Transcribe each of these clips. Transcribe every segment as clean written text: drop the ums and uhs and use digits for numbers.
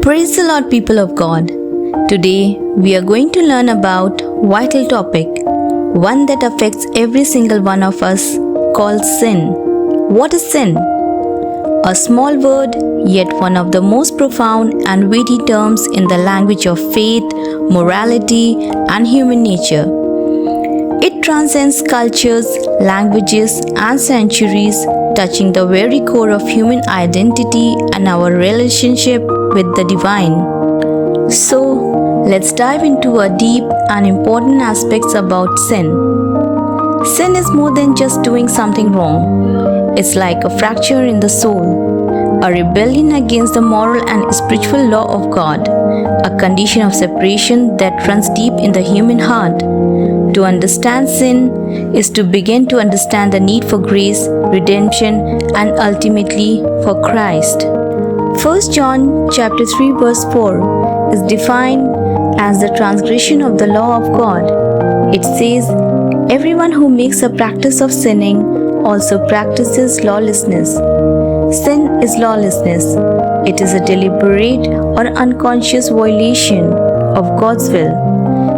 Praise the Lord, people of God. Today we are going to learn about vital topic, one that affects every single one of us, called sin. What is sin? A small word, yet one of the most profound and weighty terms in the language of faith, morality, and human nature. It transcends cultures, languages, and centuries, touching the very core of human identity and our relationship with the divine. So, let's dive into a deep and important aspects about sin. Sin is more than just doing something wrong. It's like a fracture in the soul, a rebellion against the moral and spiritual law of God, a condition of separation that runs deep in the human heart. To understand sin is to begin to understand the need for grace, redemption, and ultimately for Christ. 1 John chapter 3 verse 4 is defined as the transgression of the law of God. It says, "Everyone who makes a practice of sinning also practices lawlessness." Sin is lawlessness. It is a deliberate or unconscious violation of God's will.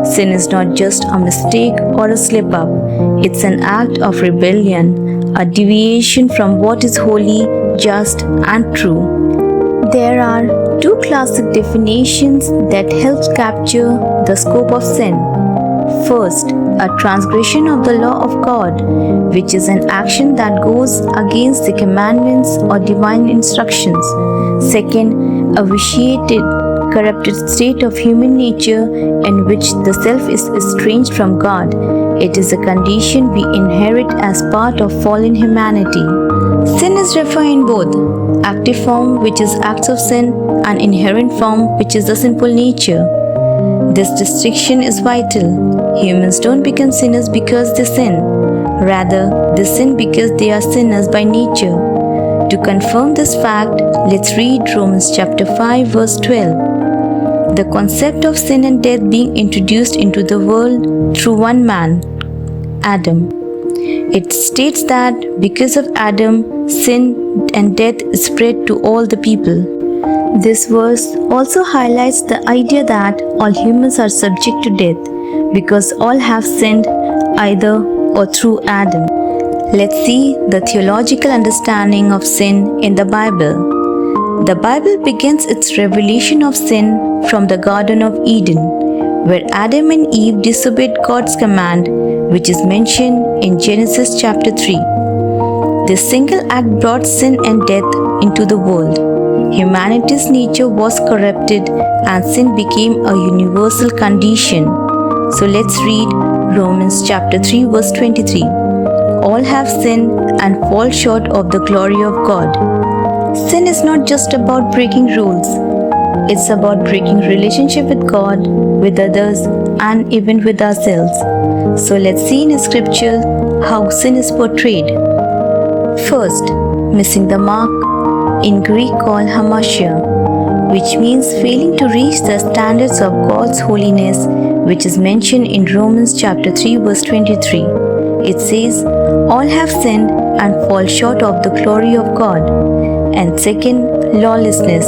Sin is not just a mistake or a slip-up. It's an act of rebellion, a deviation from what is holy, just, and true. There are two classic definitions that help capture the scope of sin. First, a transgression of the law of God, which is an action that goes against the commandments or divine instructions. Second, a vitiated, corrupted state of human nature in which the self is estranged from God. It is a condition we inherit as part of fallen humanity. Sin is refined in both active form, which is acts of sin, and inherent form, which is the sinful nature. This distinction is vital. Humans don't become sinners because they sin. Rather, they sin because they are sinners by nature. To confirm this fact, let's read Romans chapter 5 verse 12. The concept of sin and death being introduced into the world through one man, Adam. It states that because of Adam, sin and death spread to all the people. This verse also highlights the idea that all humans are subject to death because all have sinned either or through Adam. Let's see the theological understanding of sin in the Bible. The Bible begins its revelation of sin from the Garden of Eden, where Adam and Eve disobeyed God's command, which is mentioned in Genesis chapter 3. This single act brought sin and death into the world. Humanity's nature was corrupted and sin became a universal condition. So let's read Romans chapter 3 verse 23. All have sinned and fall short of the glory of God. Sin is not just about breaking rules. It's about breaking relationship with God, with others, and even with ourselves. So let's see in scripture how sin is portrayed. First, missing the mark, in Greek called hamartia, which means failing to reach the standards of God's holiness, which is mentioned in Romans chapter 3 verse 23. It says, "All have sinned and fall short of the glory of God." And second, lawlessness.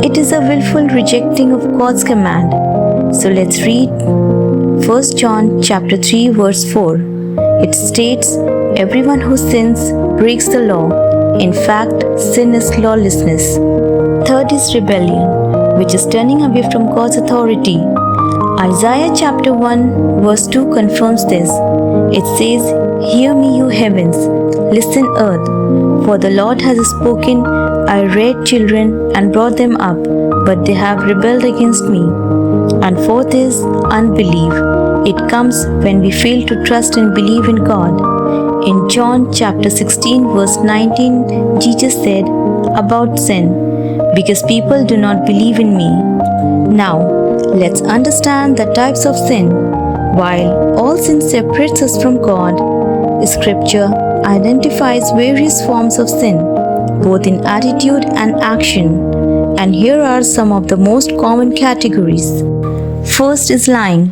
It is a willful rejecting of God's command. So let's read 1 John chapter 3 verse 4. It states, "Everyone who sins breaks the law. In fact, sin is lawlessness." Third is rebellion, which is turning away from God's authority. Isaiah chapter 1 verse 2 confirms this. It says, "Hear me, you heavens, listen, earth, for the Lord has spoken. I reared children and brought them up, but they have rebelled against me." And fourth is unbelief. It comes when we fail to trust and believe in God. In John chapter 16 verse 19, Jesus said about sin, "Because people do not believe in me." Now, let's understand the types of sin. While all sin separates us from God, Scripture identifies various forms of sin, both in attitude and action. And here are some of the most common categories. First is lying.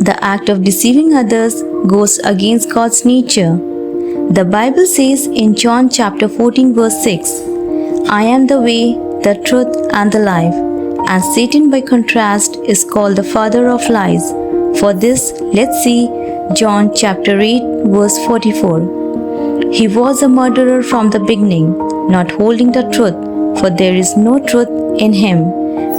The act of deceiving others goes against God's nature. The Bible says in John chapter 14 verse 6, "I am the way, the truth, and the life. and Satan, by contrast, is called the father of lies. For this, let's see John chapter 8, verse 44. He was a murderer from the beginning, not holding the truth, for there is no truth in him.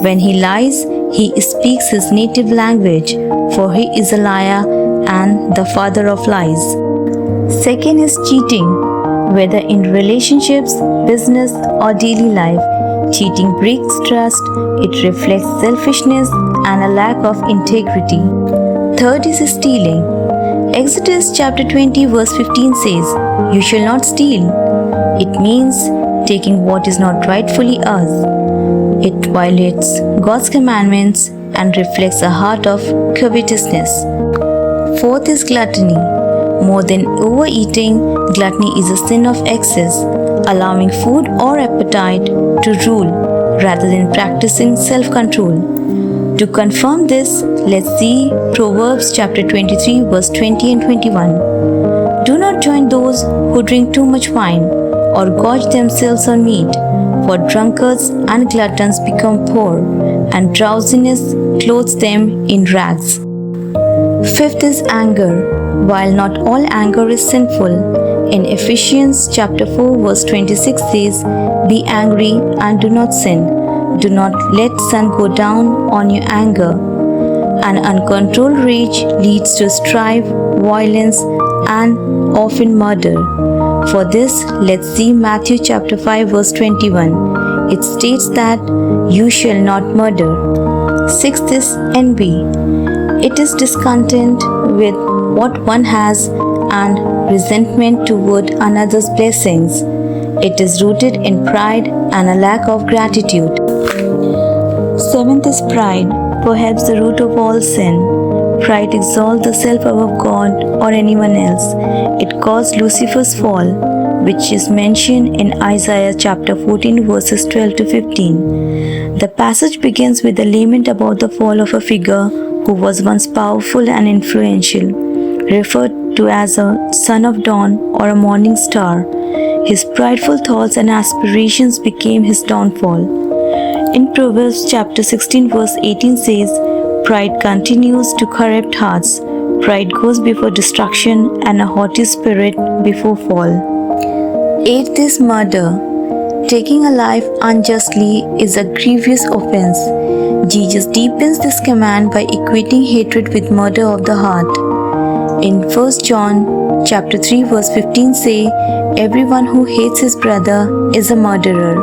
When he lies, he speaks his native language, for he is a liar and the father of lies. Second is cheating, whether in relationships, business, or daily life. Cheating breaks trust, it reflects selfishness and a lack of integrity. Third is stealing. Exodus chapter 20 verse 15 says, "You shall not steal." It means taking what is not rightfully ours. It violates God's commandments and reflects a heart of covetousness. Fourth is gluttony. More than overeating, gluttony is a sin of excess, allowing food or appetite to rule rather than practicing self-control. To confirm this, let's see Proverbs chapter 23 verse 20 and 21. Do not join those who drink too much wine or gorge themselves on meat, for drunkards and gluttons become poor, and drowsiness clothes them in rags. Fifth is anger. While not all anger is sinful, in Ephesians chapter 4 verse 26 says, "Be angry and do not sin. Do not let sun go down on your anger." An uncontrolled rage leads to strife, violence, and often murder. For this, let's see Matthew chapter 5 verse 21. It states that you shall not murder. Sixth is envy. It is discontent with what one has and resentment toward another's blessings. It is rooted in pride and a lack of gratitude. Seventh is pride, perhaps the root of all sin. Pride exalts the self above God or anyone else. It caused Lucifer's fall, which is mentioned in Isaiah chapter 14 verses 12 to 15. The passage begins with a lament about the fall of a figure who was once powerful and influential, referred to as a son of dawn or a morning star. His prideful thoughts and aspirations became his downfall. In Proverbs chapter 16 verse 18 says, "Pride continues to corrupt hearts. Pride goes before destruction and a haughty spirit before fall." Eighth is murder. Taking a life unjustly is a grievous offense. Jesus deepens this command by equating hatred with murder of the heart. In 1 John chapter 3 verse 15 say, "Everyone who hates his brother is a murderer,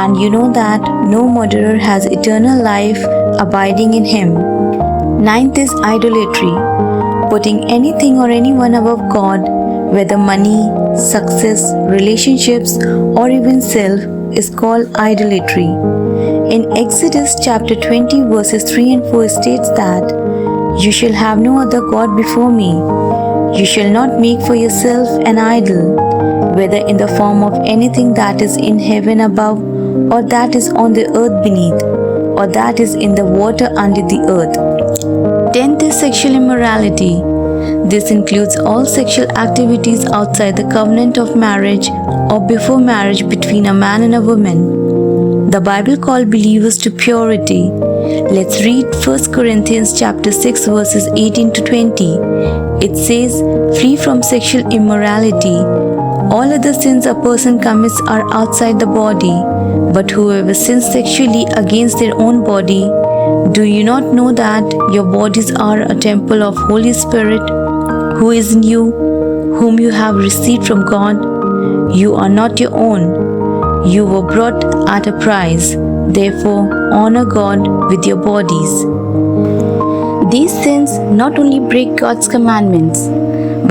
and you know that no murderer has eternal life abiding in him." Ninth is idolatry. Putting anything or anyone above God, whether money, success, relationships, or even self, is called idolatry. In Exodus chapter 20 verses 3 and 4 states that, "You shall have no other God before me. You shall not make for yourself an idol, whether in the form of anything that is in heaven above, or that is on the earth beneath, or that is in the water under the earth." 10th is sexual immorality. This includes all sexual activities outside the covenant of marriage or before marriage between a man and a woman. The Bible calls believers to purity. Let's read 1 Corinthians chapter 6 verses 18 to 20. It says, "Free from sexual immorality. All other sins a person commits are outside the body, but whoever sins sexually against their own body, do you not know that your bodies are a temple of Holy Spirit, who is in you, whom you have received from God? You are not your own. You were bought at a price. Therefore, honor God with your bodies." These sins not only break God's commandments,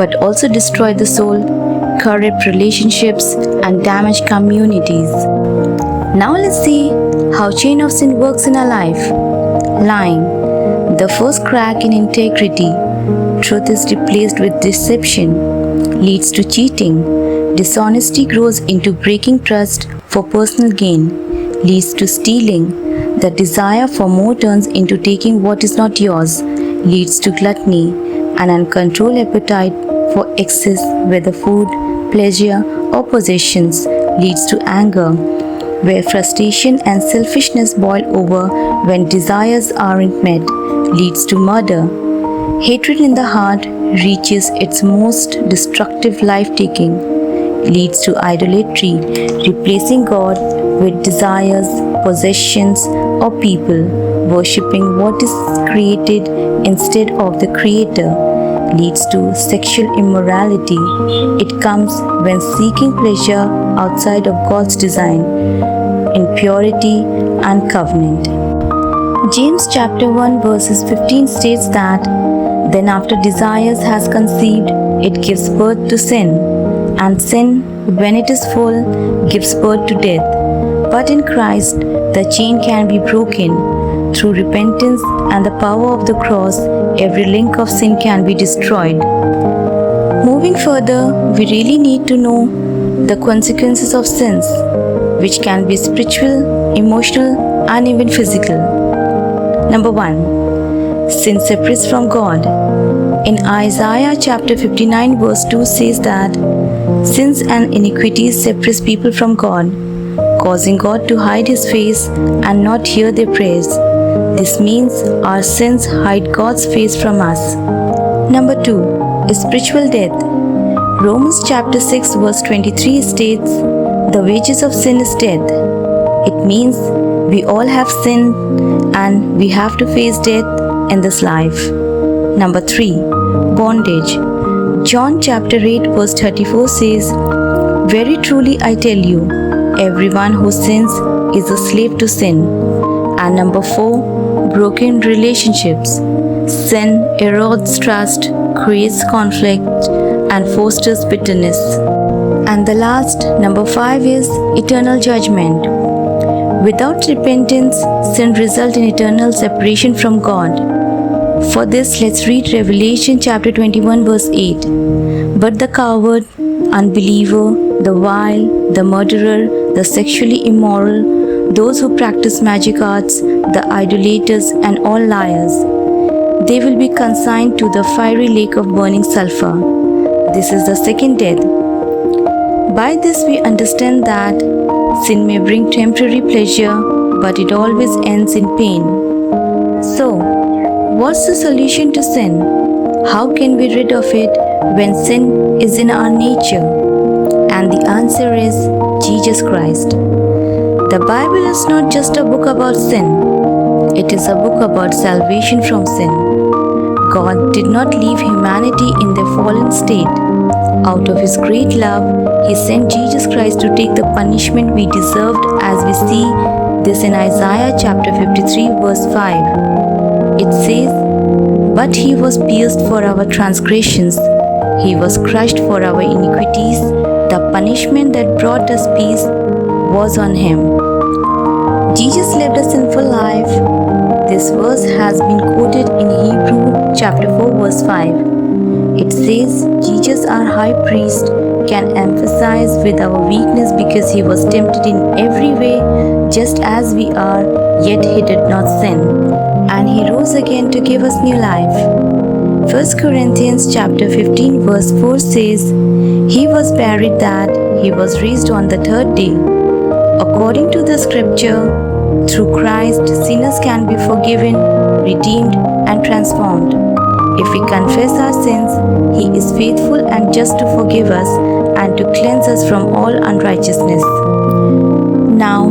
but also destroy the soul, corrupt relationships, and damage communities. Now let's see how chain of sin works in our life. Lying, the first crack in integrity. Truth is replaced with deception, leads to cheating. Dishonesty grows into breaking trust for personal gain, leads to stealing. The desire for more turns into taking what is not yours, leads to gluttony. An uncontrolled appetite for excess, whether food, pleasure, or possessions, leads to anger. where frustration and selfishness boil over when desires aren't met, leads to murder. Hatred in the heart reaches its most destructive life-taking, leads to idolatry, replacing God with desires, possessions, or people, worshipping what is created instead of the Creator, leads to sexual immorality. It comes when seeking pleasure outside of God's design, impurity and covenant. James chapter 1 verses 15 states that, "Then after desires has conceived, it gives birth to sin, and sin, when it is full, gives birth to death. But in Christ, the chain can be broken. Through repentance and the power of the cross, every link of sin can be destroyed." Moving further, we really need to know the consequences of sins, which can be spiritual, emotional, and even physical. Number 1. Sin separates from God. In Isaiah chapter 59 verse 2 says that, "Sins and iniquities separate people from God, causing God to hide his face and not hear their prayers." This means our sins hide God's face from us. Number 2 is spiritual death. Romans chapter 6 verse 23 states, "The wages of sin is death." It means we all have sinned and we have to face death in this life. Number 3, bondage. John chapter 8 verse 34 says, "Very truly I tell you, everyone who sins is a slave to sin." And number 4, broken relationships. Sin erodes trust, creates conflict, and fosters bitterness. And the last, number 5, is eternal judgment. Without repentance, sin results in eternal separation from God. For this, let's read Revelation chapter 21 verse 8. "But the coward, unbeliever, the vile, the murderer, the sexually immoral, those who practice magic arts, the idolaters, and all liars, they will be consigned to the fiery lake of burning sulfur." This is the second death. By this we understand that sin may bring temporary pleasure, but it always ends in pain. So, what's the solution to sin? How can we rid of it when sin is in our nature? And the answer is Jesus Christ. The Bible is not just a book about sin. It is a book about salvation from sin. God did not leave humanity in their fallen state. Out of His great love, He sent Jesus Christ to take the punishment we deserved, as we see this in Isaiah chapter 53 verse 5. It says, "But He was pierced for our transgressions, He was crushed for our iniquities. The punishment that brought us peace was on Him." Jesus lived a sinful life. This verse has been quoted in Hebrew chapter 4 verse 5. It says, "Jesus our high priest can empathize with our weakness because He was tempted in every way just as we are, yet He did not sin. And He rose again to give us new life." 1 Corinthians chapter 15 verse 4 says, "He was buried that He was raised on the third day." According to the scripture, through Christ, sinners can be forgiven, redeemed, and transformed. If we confess our sins, He is faithful and just to forgive us and to cleanse us from all unrighteousness. Now,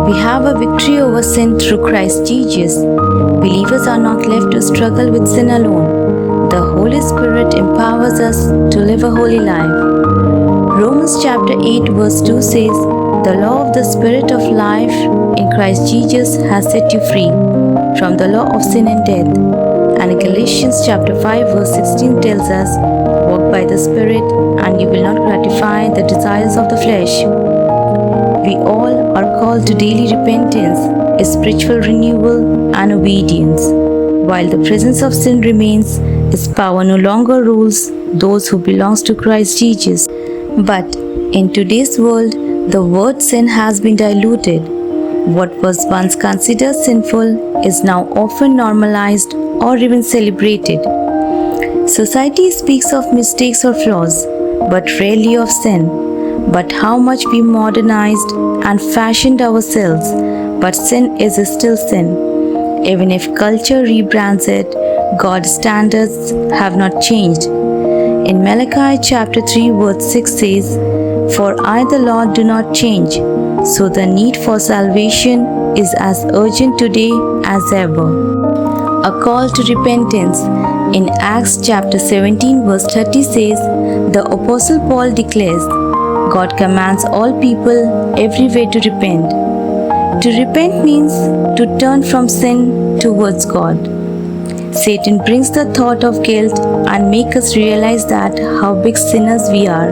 we have a victory over sin through Christ Jesus. Believers are not left to struggle with sin alone. The Holy Spirit empowers us to live a holy life. Romans chapter 8 verse 2 says, "The law of the Spirit of life in Christ Jesus has set you free from the law of sin and death." And Galatians chapter 5 verse 16 tells us, "Walk by the Spirit, and you will not gratify the desires of the flesh." We all are called to daily repentance, spiritual renewal, and obedience. While the presence of sin remains, its power no longer rules those who belong to Christ Jesus. But in today's world, the word sin has been diluted. What was once considered sinful is now often normalized or even celebrated. Society speaks of mistakes or flaws, but rarely of sin. but how much we modernized and fashioned ourselves, but sin is still sin. Even if culture rebrands it, God's standards have not changed. In Malachi chapter 3 verse 6 says, "For I the Lord do not change." So the need for salvation is as urgent today as ever. A call to repentance in Acts chapter 17 verse 30 says, the Apostle Paul declares, God commands all people everywhere to repent. To repent means to turn from sin towards God. Satan brings the thought of guilt and make us realize that how big sinners we are,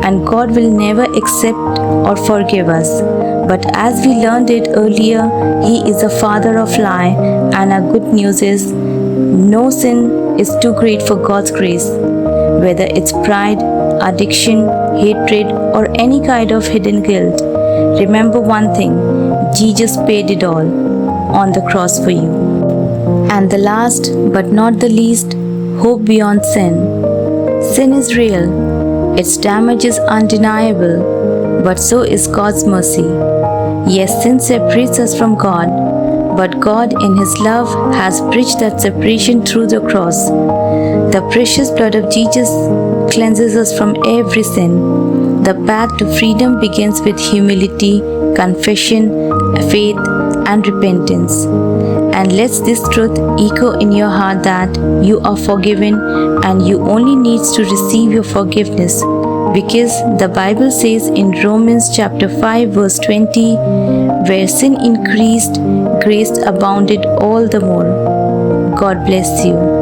and God will never accept or forgive us. But as we learned it earlier, He is a father of lie, and our good news is no sin is too great for God's grace. Whether it's pride, addiction, hatred, or any kind of hidden guilt, remember one thing: Jesus paid it all on the cross for you. And the last but not the least, hope beyond sin. Sin is real, its damage is undeniable, but so is God's mercy. Yes, sin separates us from God, but God in His love has bridged that separation through the cross. The precious blood of Jesus cleanses us from every sin. The path to freedom begins with humility, confession, faith, and repentance. And let this truth echo in your heart that you are forgiven and you only need to receive your forgiveness, because the Bible says in Romans chapter 5 verse 20, where sin increased, grace abounded all the more. God bless you.